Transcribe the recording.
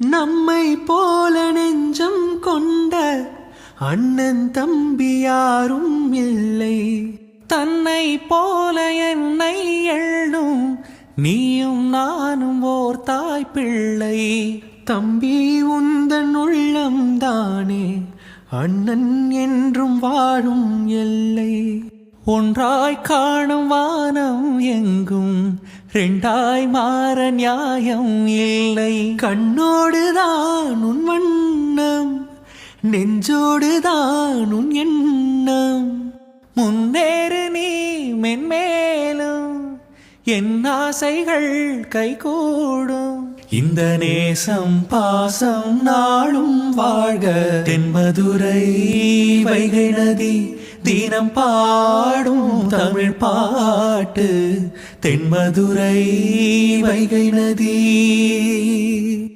நம்மை போல நெஞ்சம் கொண்ட அண்ணன் தம்பி யாரும் இல்லை. தன்னை போல என்னை எண்ணும் நீயும் நானும் ஓர் தாய் பிள்ளை. தம்பி உந்தன் உள்ளம் தானே அண்ணன் என்றும் வாழும் எல்லை. ஒன்றாய் காணும் வானம் எங்கும் ரெண்டாய் மாற நியாயம் இல்லை. கண்ணோடுதான் உன் வண்ணம், நெஞ்சோடுதான் உன் எண்ணம். முன்னேறு நீ மென்மேலும், என் ஆசைகள் கைகூடும். இந்த நேசம் பாசம் நாளும் வாழ்க. தென்மதுரை வைகை நதி தினம் பாடும் தமிழ் பாட்டு. தென்மதுரை வைகை நதி.